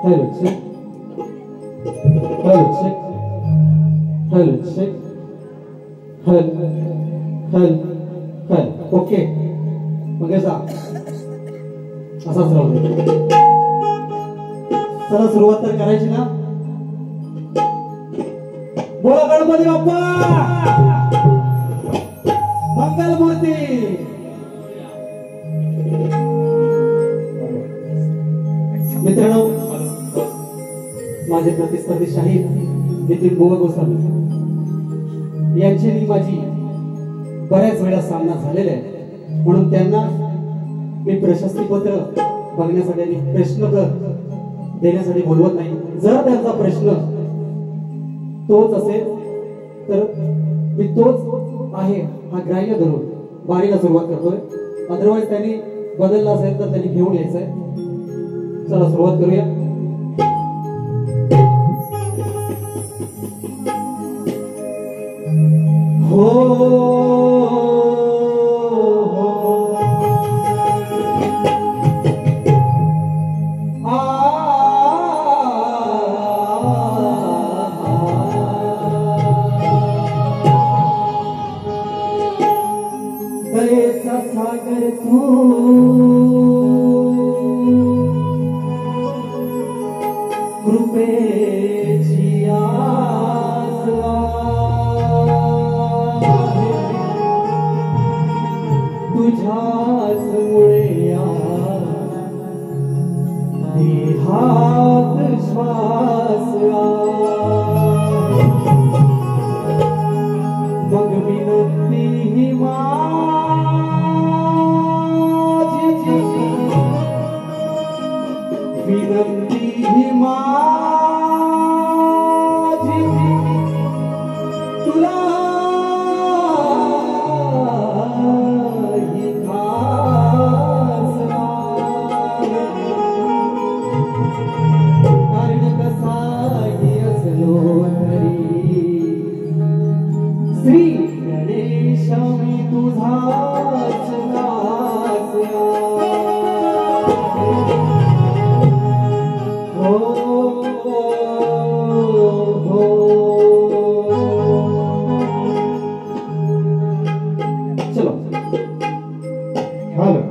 Hello check. Hello check. Hello check. Hel. Okay. मग असाच राहू दे. चला सुरुवात तर करायची ना. बोला गणपती बाप्पा मंगल मूर्ती. मित्रांनो, माझे प्रतिस्पर्धी शाहीर नितीन बुवा गोसावी यांची माझी बऱ्याच वेळा सामना झालेला आहे, म्हणून त्यांना मी प्रशस्तीपत्र बघण्यासाठी आणि प्रश्न देण्यासाठी बोलवत नाही. जर त्यांचा प्रश्न तोच असेल तर मी तोच आहे हा ग्राह्य धरून वारीला सुरुवात करतोय. अदरवाईज त्यांनी बदलला असेल तर त्यांनी घेऊन यायचंय. चला सुरुवात करूया. हो दयेचा सागर तू कृपेची आसरा तुझ्याच मुळे देहात श्वास मग विनंती ही माझी विनंती ही माझी तुला ही खास कारण कसाही असलो तरी श्री गणेश मी तुझाच दास. हो हो चलो हालो.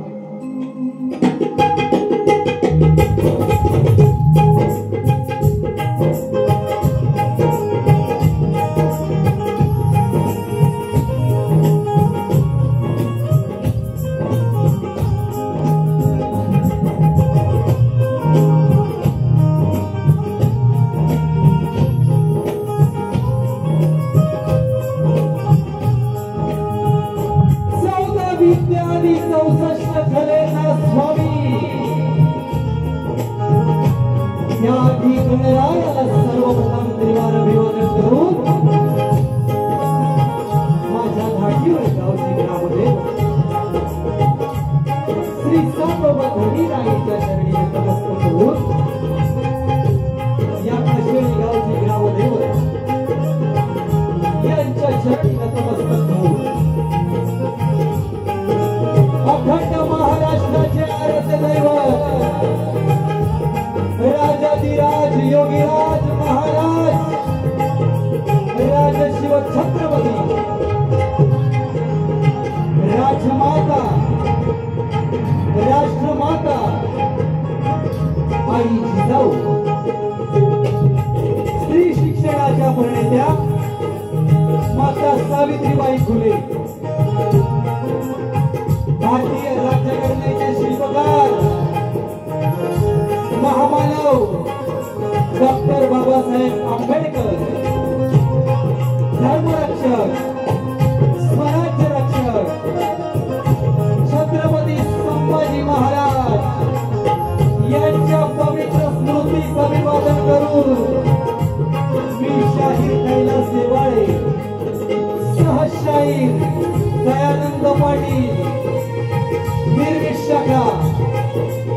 विद्यादी 64 कलेचा स्वामी या गणरायाला सर्वप्रथम त्रिवार अभिवादन करून माझ्या घाटीवर गावची ग्रामदेव श्री सार्वभौमी राईच्या चरणी नतमस्तक होऊन या कशेळी गावची ग्रामदेव यांच्या चरणी नतमस्तक होऊन अखंड महाराष्ट्राचे आराध्य दैवत राजाधिराज योगीराज महाराज राजशिव छत्रपती राजमाता राष्ट्रमाता आई जिजाऊ स्त्री शिक्षणाच्या प्रणेत्या माता सावित्रीबाई फुले भारतीय राज्यघटनेचे शिल्पकार महामानव डॉक्टर बाबासाहेब आंबेडकर धर्मरक्षक स्वराज्य रक्षक छत्रपती संभाजी महाराज यांच्या पवित्र स्मृतीस अभिवादन करून मी शाहीर कैलास देवाळे सहशाहीर दयानंद पाटील निर्विशाखा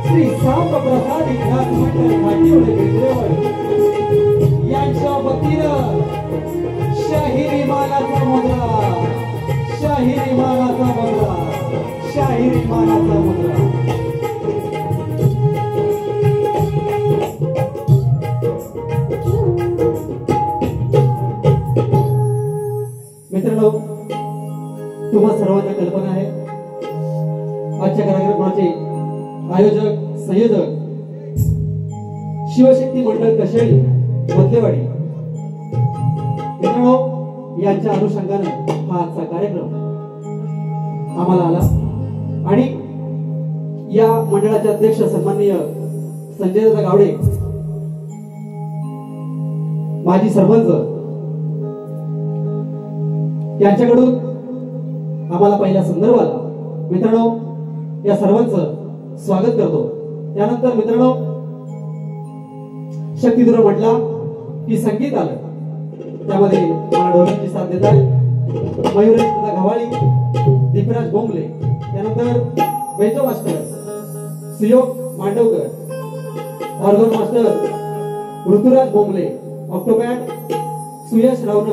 श्री सांब प्रसादी मंडळ घाटीवडे गिरदेवळ यांच्या वतीनं शाहिरी मानाचा मुद्रा शाहिरी मानाचा मुद्रा शाहिरी मानाचा मुद्रा तुम्हा सर्वांना कल्पना आहे आजच्या कार्यक्रमाचे आयोजक संयोजक शिवशक्ती मंडळ कशेळी मधलेवाडी मित्रांनो, यांच्या अनुषंगाने हा आजचा कार्यक्रम आम्हाला आला आणि या मंडळाचे अध्यक्ष सन्माननीय संजय दादा गावडे, माजी सरपंच यांच्याकडून आम्हाला पहिल्या संदर्भ आला. मित्रांनो, या सर्वांचं स्वागत करतो. त्यानंतर मित्रांनो, शक्तीधुरा म्हटला की संगीत आलं, त्यामध्ये मला ढोलकीची साथ देत आहे मयुरेश दादा गव्हाळी, दीपराज बोंबले, त्यानंतर banjo master Suyog Mandavkar, organ master Rituraj Bombale, octopad Suyash Ravan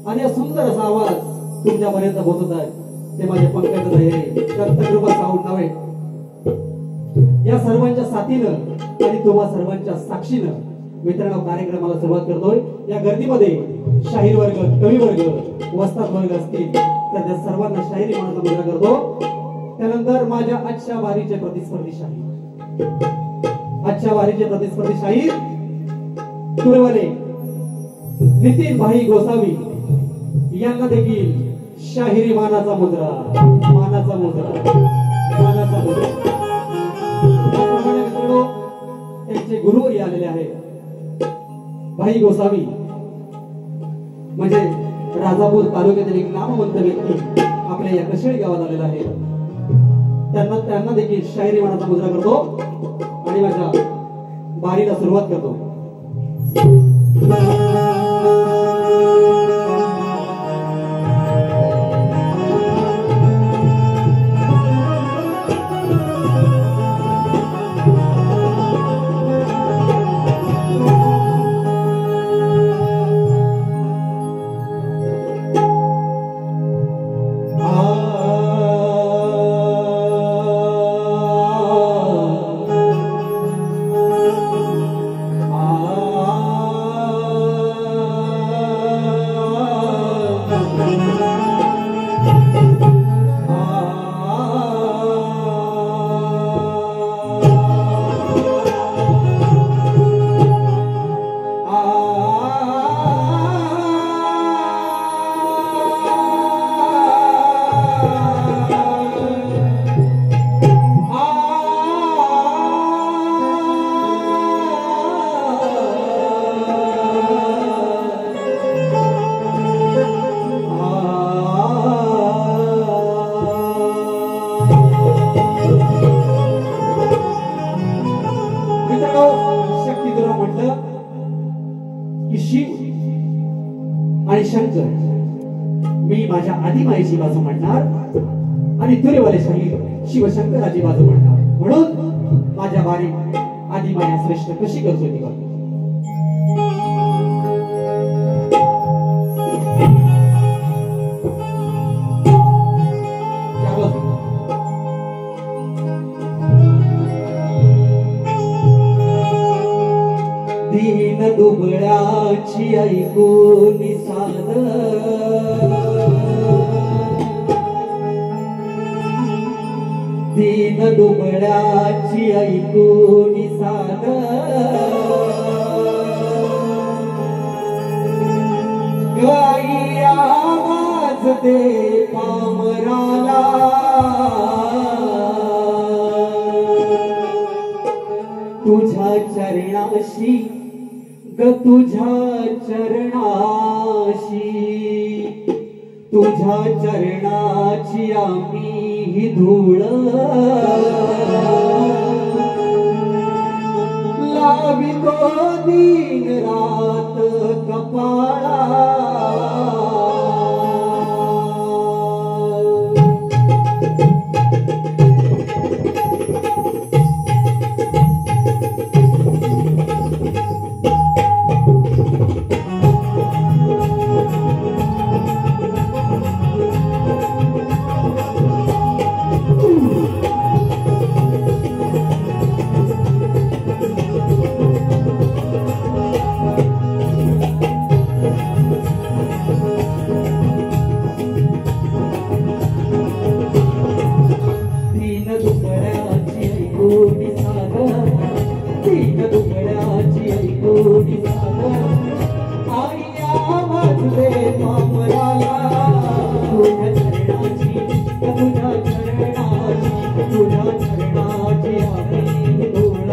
आणि सुंदर असा आवाज तुमच्यापर्यंत पोहोचत आहे ते माझे पंकज दहेरे, दत्तकृपा साऊंड नावे. या सर्वांच्या साथीनं आणि तुम्हा सर्वांच्या साक्षीनं मित्रांनो कार्यक्रमाला सुरुवात करतोय. या गर्दीमध्ये शाहीर वर्ग, कवी वर्ग, वस्ताद वर्ग असतील तर त्या सर्वांना शाहिरी म्हणायचा मुद्रा करतो. त्यानंतर माझ्या आजच्या वारीचे प्रतिस्पर्धी शाहीर, आजच्या वारीचे प्रतिस्पर्धी शाहीर तुरेवाले नितीन भाई गोसावी यांना देखील शाहिरी मानाचा मुद्रा, मानाचा मुद्रा, मानाचा मुद्रा. मित्रांनो, त्यांचे गुरुवरी आलेले आहेत. भाई गोसावी म्हणजे राजापूर तालुक्यातील एक नामवंत व्यक्ती आपल्या या कशेळी गावात आलेला आहे. त्यांना देखील शायरी मानाचा मुद्रा करतो आणि माझ्या बारीला सुरुवात करतो. आणि शंकर मी माझ्या आदिमाईची बाजू म्हणणार आणि तुरेवाले शाहीर शिवशंकराची बाजू म्हणणार. म्हणून माझ्या बारी आदिमाया श्रेष्ठ कशी करतो ती बाजू. दीन दुबळ्याची ऐकून साध, दीन दुबळ्याची ऐकून साध, गाई आवाज दे पामराला, तुझ्या चरणाशी ग तुझ्या चरणाशी, तुझ्या चरणाची आम्ही धूळ लावितो दिन रात कपाळा. वीण दुबळ्याची ऐकून सागर आई आवाज दे पामराला तुझ्या चरणाची तुझ्या चरणाची तुझ्या चरणाची आम्ही धूळ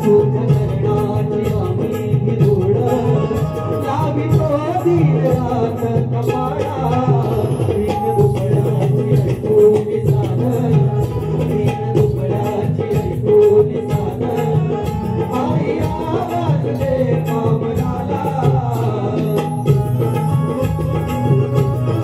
तुझ्या चरणाची आम्ही धूळ लावितो दिवरात कपाळा वीण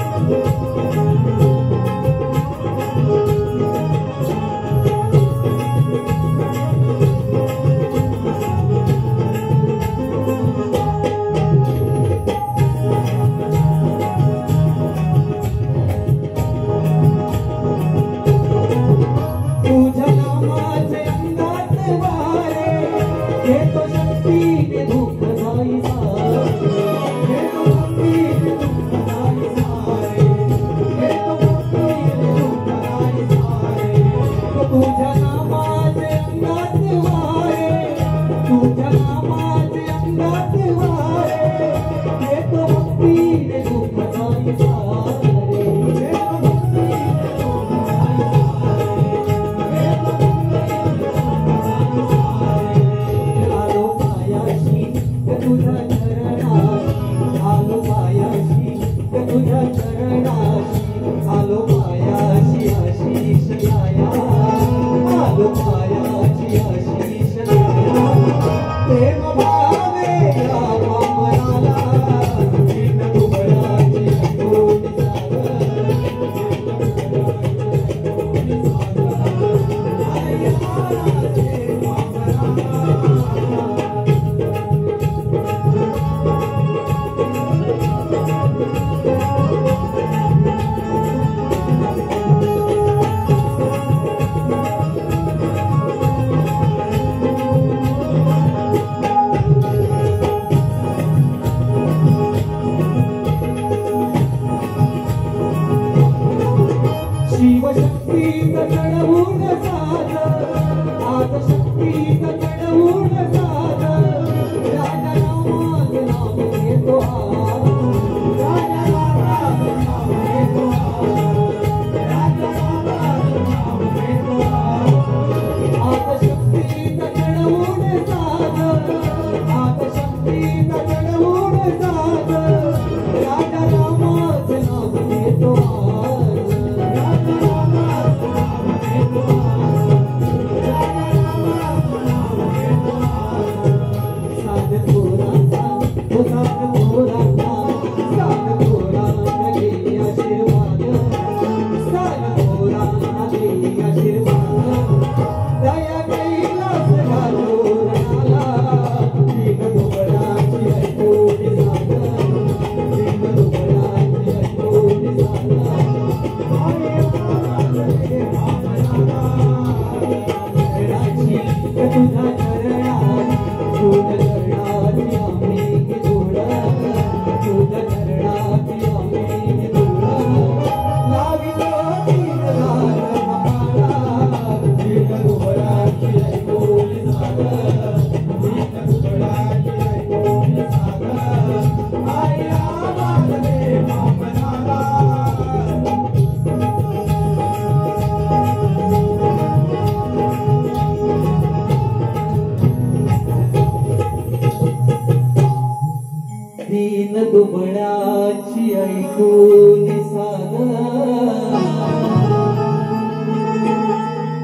दुबळ्याची ऐकून सागर वीण दुबळ्याची ऐकून सागर आई आवाज दे पामराला दीन दुबळाची ऐकून सागर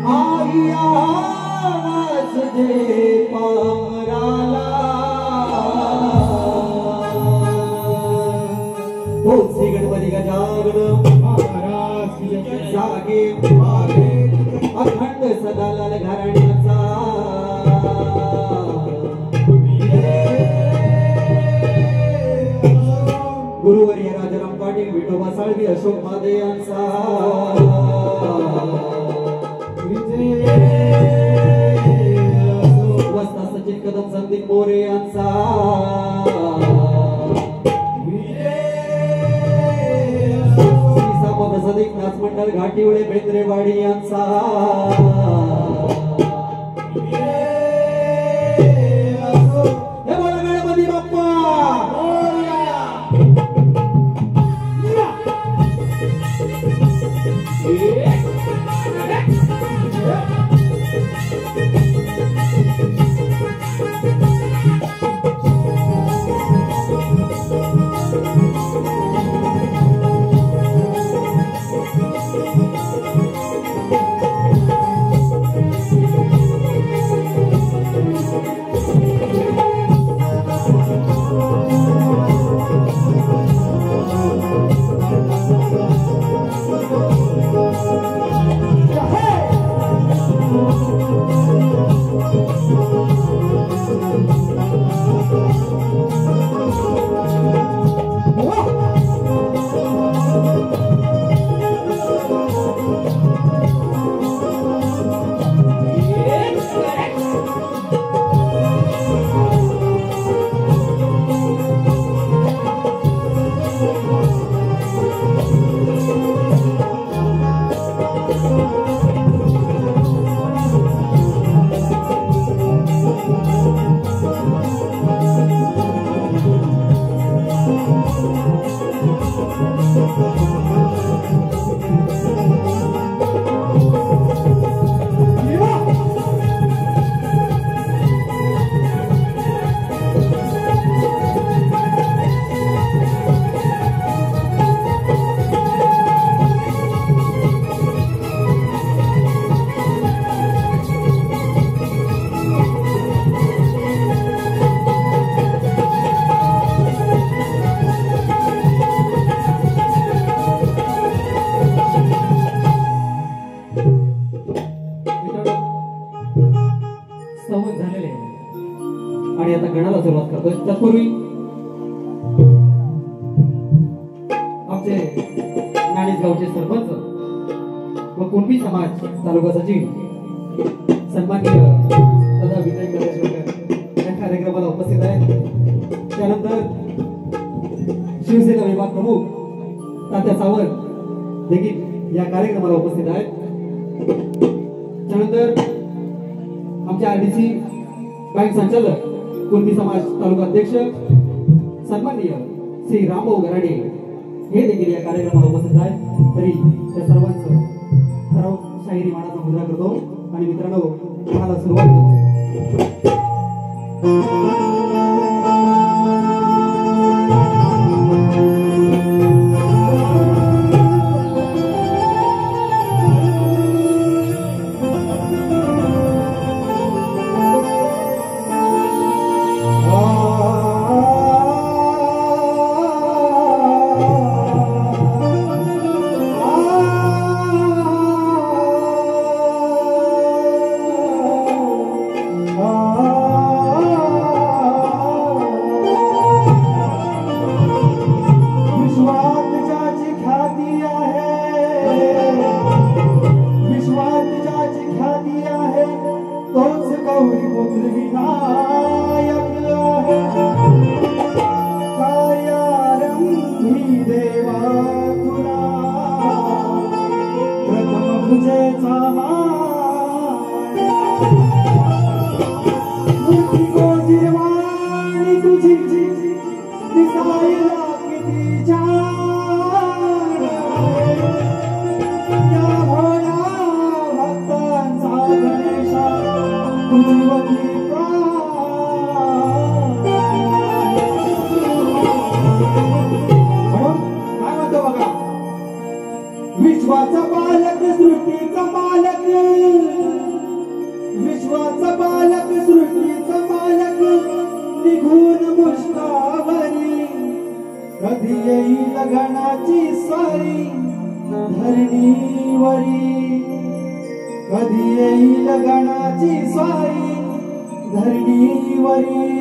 आई आवाज दे पामराला बोलसी गणपती गजानन महाराज जागे मागे अखंड सदालाल घराण्याचा गुरुवर्य राजाराम पाटील विठोबा साळवी अशोक मादे यांचा वस्ता सचिन कदम संदीप मोरे यांचा सदिक नाच मंडळ घाटीवळे बेंद्रेवाडी यांचा आणि आता गणाला सुरुवात करतोय. तत्पूर्वी आमचे नाणेसगावचे सरपंच व कुणबी समाज तालुका सचिव सन्माननीय दादा विनय कलेश्वर या कार्यक्रमाला उपस्थित आहेत. त्यानंतर शिवसेना विभाग प्रमुख तात्या सावंत देखील या कार्यक्रमाला उपस्थित आहेत. त्यानंतर आमचे आरडीसी बँक संचालक कुणबी समाज तालुका अध्यक्ष सन्माननीय श्री रामभाऊ गराडे हे देखील या कार्यक्रमाला उपस्थित आहेत. तरी त्या सर्वांचं ठराव शाहिरी मानाचा मुद्रा करतो आणि मित्रांनो कोणाला सुरुवात करतो. विश्वाचा बालक सृष्टीचा मालक, विश्वाचा बालक सृष्टीचा मालक निघून मुष्टावरी, कधी येईल गणाची स्वारी धरणीवरी, कधी येईल गणाची स्वारी धरणीवरी.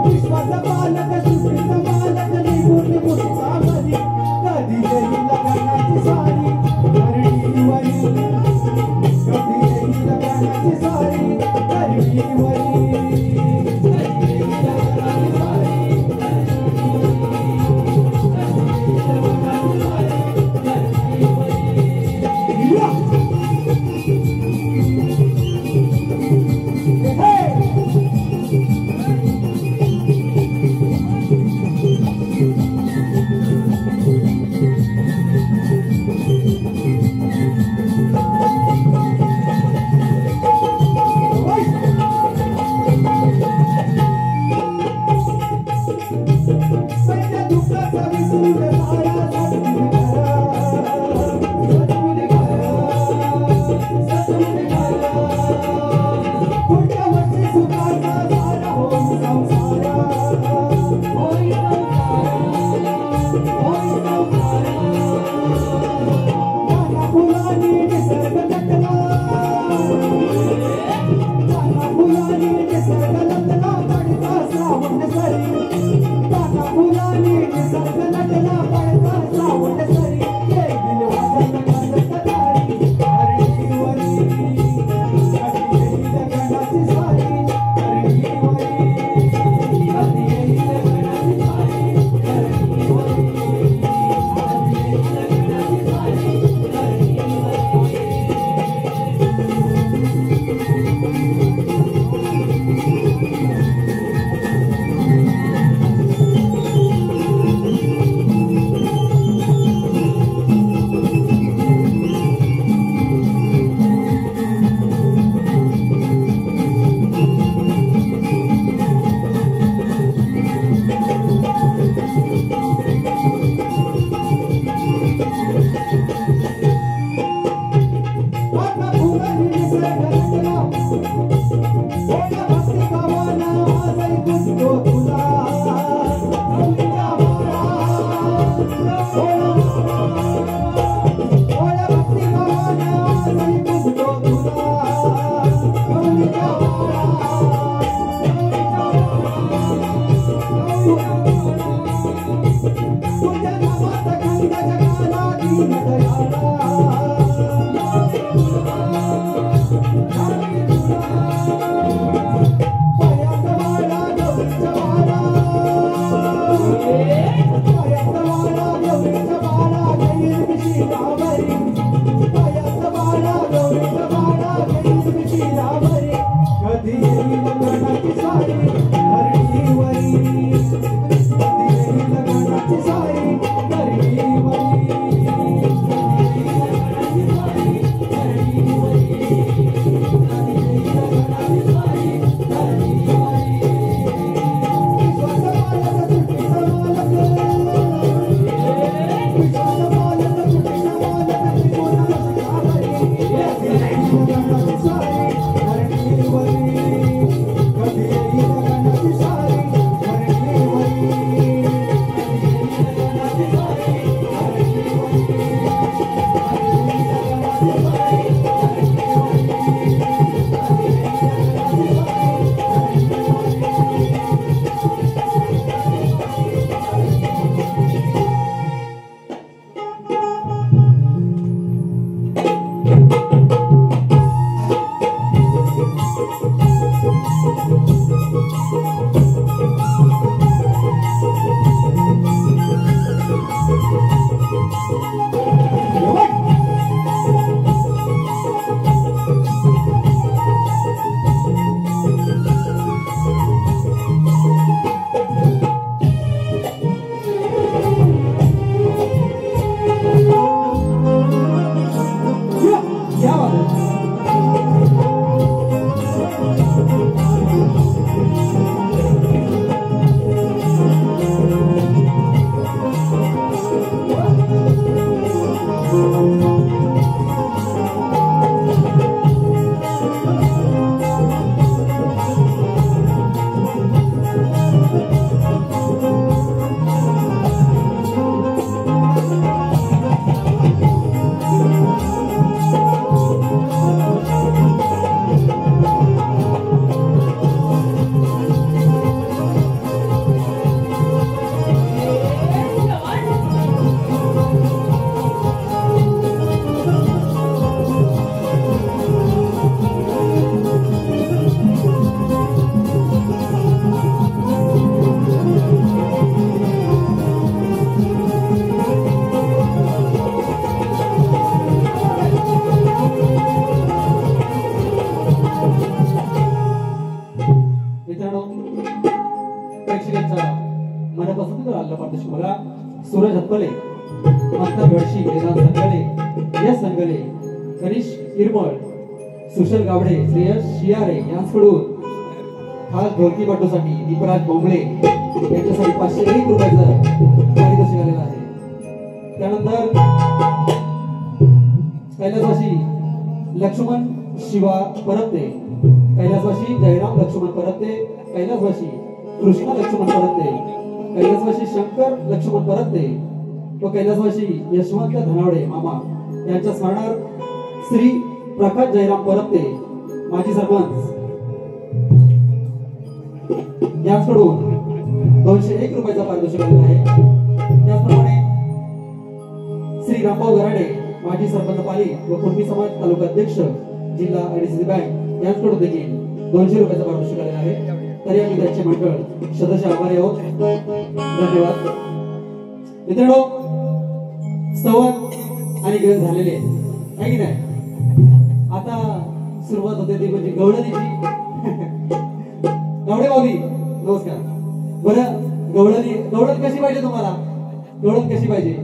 विश्वाचा बालक सृष्टीचा मालक निघून सूरज हत्पले, माता गडशी, वेदांत संगले, यश संगले, कनिष इरमळ, सुशल गावडे, श्रेयस शियारे यांच्याकडून खास ढोलकी पट्टूसाठी दीपराज बोंबळे यांच्यासाठी 501 रुपयाचं पारितोषिक आलेलं आहे. त्यानंतर कैलासवासी लक्ष्मण शिवा परत्ते, कैलासवासी जयराम लक्ष्मण परत्ते, कैलासवासी कृष्णा लक्ष्मण परत्ते, कैलासवासी शंकर लक्ष्मण परत्ते व कैलासवासी यशवंत धनावडे मामा यांच्या स्मरणार्थ श्री प्रकाश जयराम परत्ते माजी सरपंच यांच्याकडून 201 रुपयाचा पारितोषिक आलेला आहे. त्याचप्रमाणे श्री रामभाऊ गराडे माजी सरपंच पाली व कुणबी समाज तालुका अध्यक्ष जिल्हा आयडीसीसी बँक यांच्याकडून देखील 200 रुपयाचा पारितोषिक आलेला आहे. तरी आम्ही त्यांचे मंडळ सदस्य आभारी आहोत. धन्यवाद. मित्रांनो, संवाद आणि ग्रहण झालेले आहे की नाही. आता सुरुवात होते ती म्हणजे गवळणीची. गावडे भाऊजी नमस्कार. बरं, गवळण कशी पाहिजे तुम्हाला? गवळण कशी पाहिजे?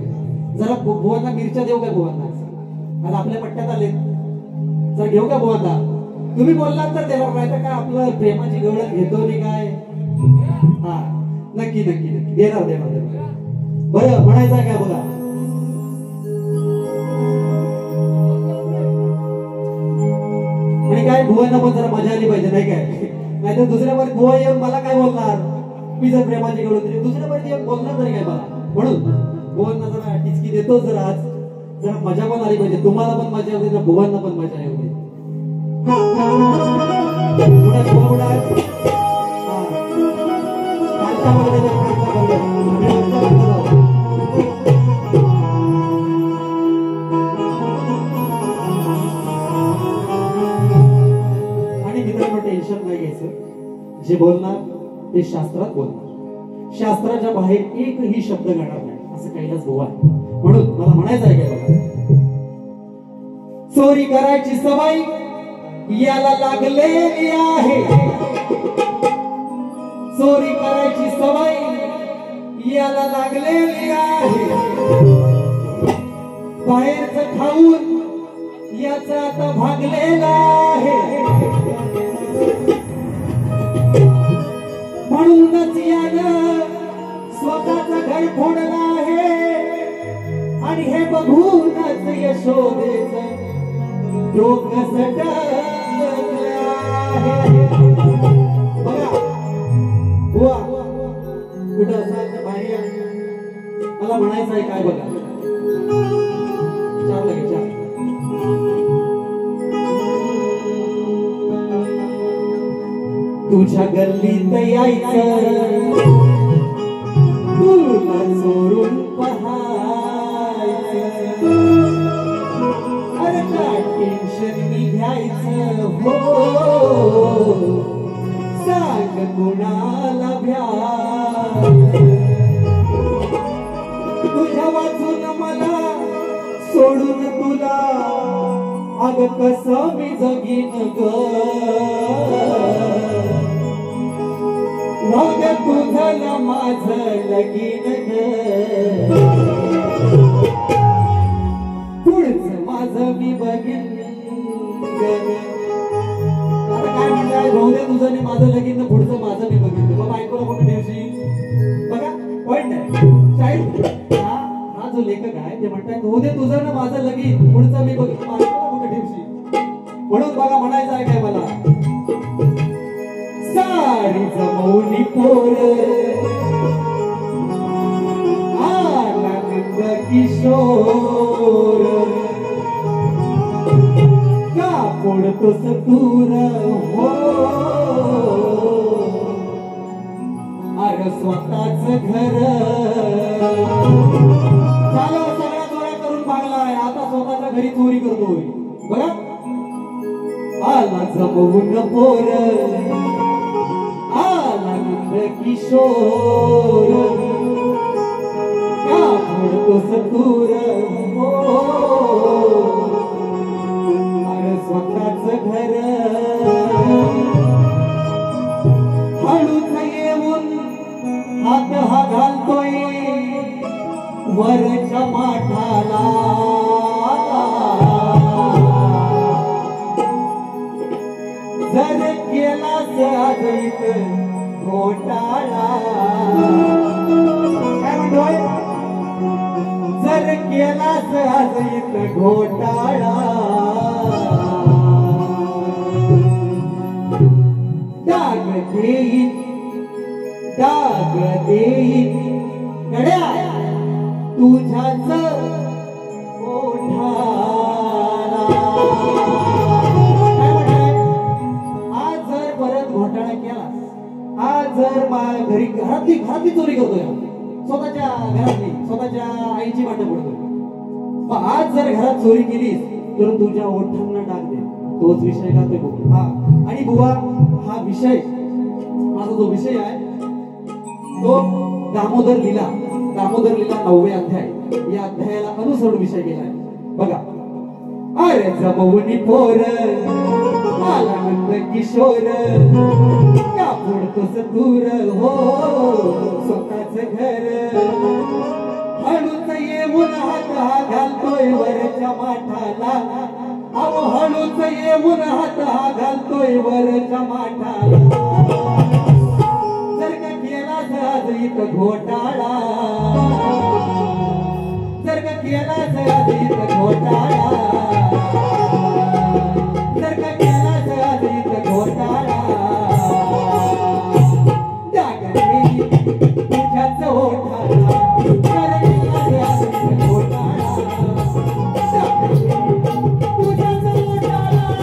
जरा बुवांना मिरच्या देऊ काय? बुवांना आता आपल्या पट्ट्यात आले, जरा घेऊ का बुवांना? तुम्ही बोललात तर देणार, नाही तर काय आपलं प्रेमाची गवळण घेतो नाही काय? हा, नक्की नक्की नक्की देणार देणार देणार. बरं, म्हणायचं आहे काय बघा. आणि काय बुवांना पण जरा मजा आली पाहिजे नाही काय? नाही तर दुसऱ्या बारी बुवा येऊन मला काय बोलणार? मी जर प्रेमाची गवळण दिली, दुसऱ्या बारी येऊन बोलणार तरी काय मला? म्हणून बुवांना जरा टिचकी देतो. जरा आज जरा मजा पण आली पाहिजे, तुम्हाला पण मजा येऊ दे, बुवांना पण मजा येऊ दे. आणि मित्रांनो, टेन्शन नाही घ्यायचं. जे बोलणार ते शास्त्रात बोलणार, शास्त्राच्या बाहेर एकही शब्द घडणार नाही असं कैलास बुवा आहे. म्हणून मला म्हणायचं आहे काय बघा, चोरी करायची सवय याला लागलेली आहे. चोरी करायची सवय याला लागलेली आहे. बाहेरच खाऊन याचा आता भागलेला आहे. म्हणूनच यानं स्वतःचं घर फोडलं आहे. आणि हे बघूनच यशोदेचं डोकं सटलं. बघा बुवा, कुठं असाल बाहेर या. मला म्हणायचं आहे काय बघा. चार लगे चार. तुझ्या गल्लीत यायचं, तुला चोरून पहायचं. अरे काय टेन्शन मी घ्यायचं हो, सांग कुणाला भ्यायचं. तुझ्या वाचून मला तुला अग कसं मी जगीन ग मग तुझं माझं लगीन ग पुढचं माझं मी बघीन आता काय म्हणताय भाऊद्या तुझं आणि माझं लगीन पुढचं माझं मी बघितलं बाबा ऐकूला कुठे दिवशी बघा पॉइंट आहे शाहीर हा जो लेखक आहे ते म्हणतात होऊ दे तुझं ना माझं लगीन पुढचं मी बघितलं ऐकूला कुठे दिवशी म्हणून बघा म्हणायचं आहे काय मला सारी जमवली पोर आला नंद किशोर का पडतोस दूर हो अरे स्वतःच घर चालू सगळ्या चोऱ्या करून भागलाय आता स्वतःच्या घरी चोरी करतोय बघा आला जमवून पोर आला नंद किशोर का पडतोस दूर हो अरे स्वतःच घर हळूच येऊन हात हा घालतोय वरच्या माठाला जर केलास आजईत घोटाळा काय म्हणतोय जर केलास आजईत घोटाळा डाग देईन गड्या तुझ्याच ओठाला काय म्हणताय आज जर परत घोटाळा केला आज जर घरातली चोरी करतोय स्वतःच्या घरातली स्वतःच्या आईची वाट पडतोय आज जर घरात चोरी केलीस तर तुझ्या ओठांना डाग दे तोच विषय का ते हा आणि बुवा हा विषय माझा जो विषय आहे तो दामोदर लीला 9वे अध्याय या अध्यायाला अनुसरून विषय केलाय बघा अरे जमवणी पोर आला नंद किशोर का पुढतोस दूर हो स्वतःच घर हळूच येऊन हात हा घालतोय वरच्या माठाला अहो हळूच येऊन हात हा घालतोय वरच्या माठाला जर का केला सहज घोटाळा जर का केला सहज घोटाळा जर का केला सहज घोटाळा डाग तुझ्याच ओठाला जर केला सहज घोटाळा तुझ्याच ओठाला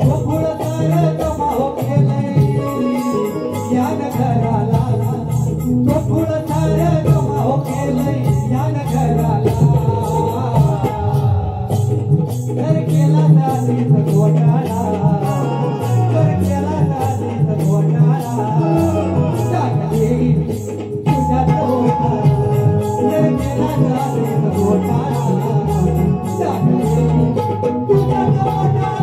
गोकुळ सार गमाव केलंय या नगराला गोकुळ सार गमाव केलंय या नगराला तर केला दासीत घोटाळा तर केला दासीत घोटाळा टाकली तुझ्या तोटा तर केला दासीत घोटाळा टाकली तुझ्या तोटा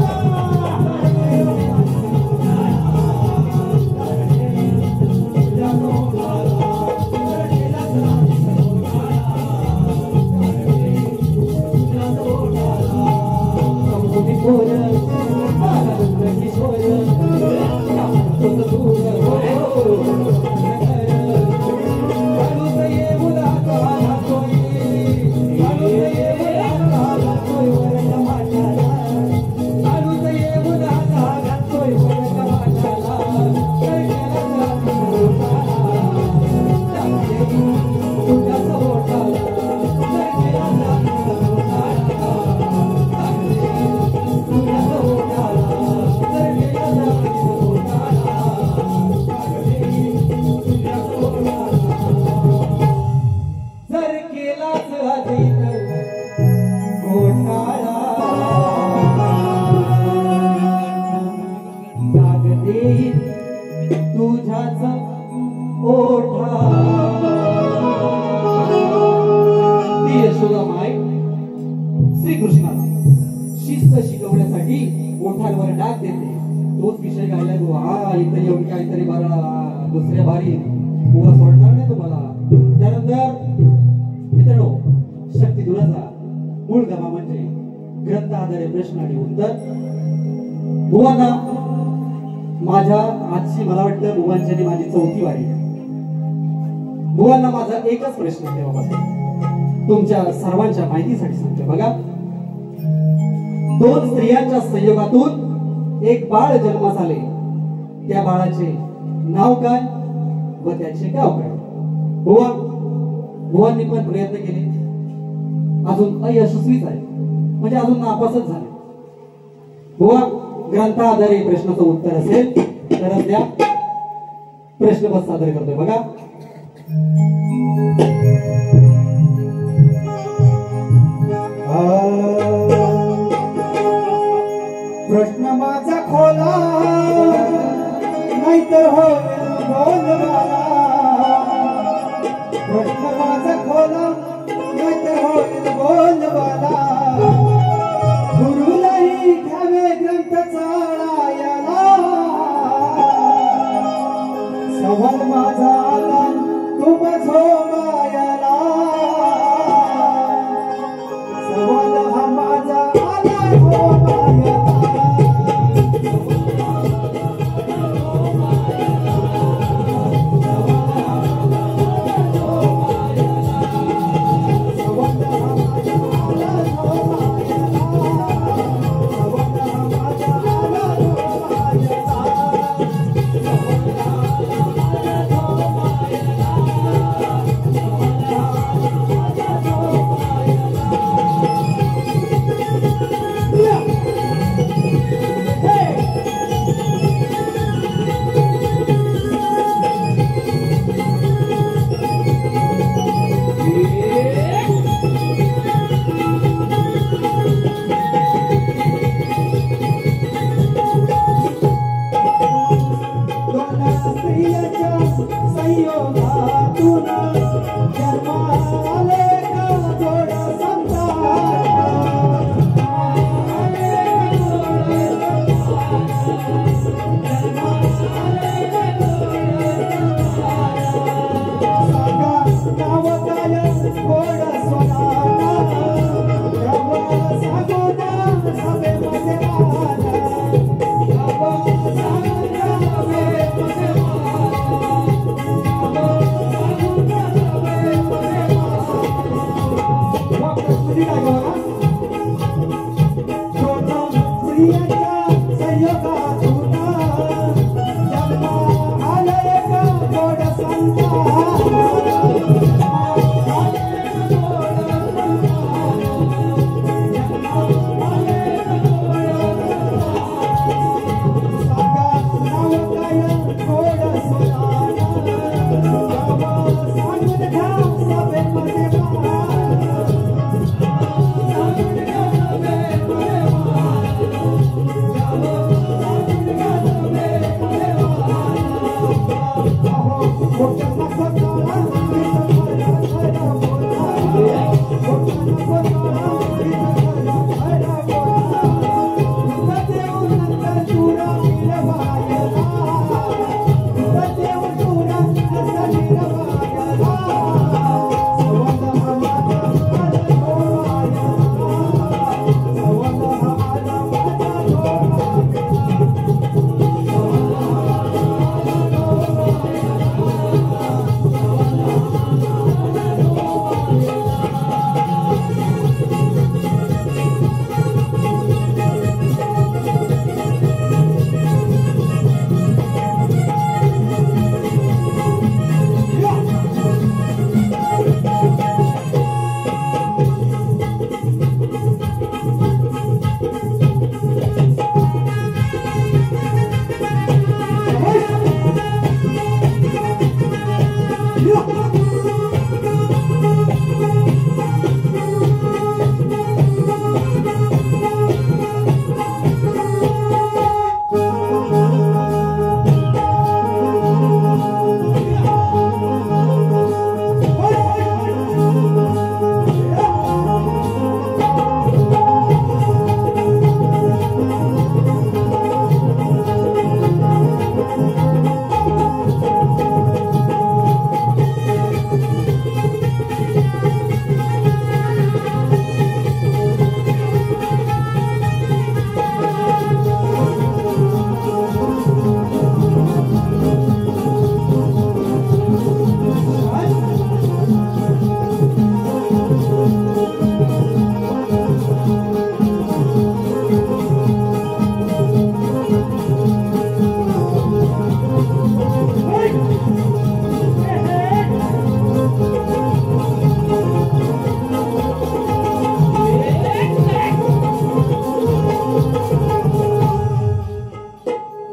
श्रीकृष्णाला शिस्त शिकवण्यासाठी ओठांवर डाग देते तोच विषय गायला तू हा इथं येऊन काहीतरी बारा दुसऱ्या भारी उभा सोडणार नाही तुम्हाला. त्यानंतर मित्रांनो शक्तिधुराचा मूळ गमा म्हणजे ग्रंथ आधारे प्रश्न आणि उत्तर. बुवांना माझ्या आजची मला वाटतं बुवांची माझी 4थी वारी. बुवांना माझा एकच प्रश्न तेव्हापासून तुमच्या सर्वांच्या माहितीसाठी सांगतो बघा. 2 स्त्रियांच्या संयोगातून एक बाळ जन्मास आले. त्या बाळाचे नाव काय व त्याचे गाव काय? बुवांनी पण प्रयत्न केले अजून अयशस्वीच आहे म्हणजे अजून नापासच झाले. बुवा ग्रंथाधारे प्रश्नाचं उत्तर असेल तर त्या प्रश्न सादर करतोय बघा. प्रश्न माझा खोला नाहीतर होईल बोलवाला. प्रश्न माझा खोला नाहीतर होईल बोलवाला. गुरुलाही घ्यावे ग्रंथ चाळायला. सवाल माझा आला तुम झोमायला. सवाल हा माझा आला झोमायला.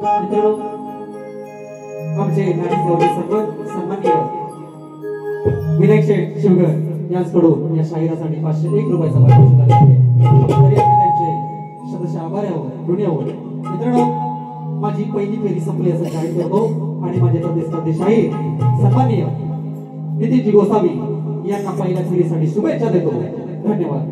मित्रांनो आमचे नाणी गौरव सर्व सन्माननीय विनायक शेठ शिवगर यांच्याकडून या शाहिरासाठी 501 रुपयाचा पारितोषिक आले आहे. तरी आम्ही त्यांचे शतशः आभार आहोत ऋणी आहोत. मित्रांनो माझी पहिली फेरी संपली असं जाहीर करतो आणि माझे प्रदेश शाहीर सन्माननीय नितीनजी गोसावी यांना पहिल्या फेरीसाठी शुभेच्छा देतो. धन्यवाद.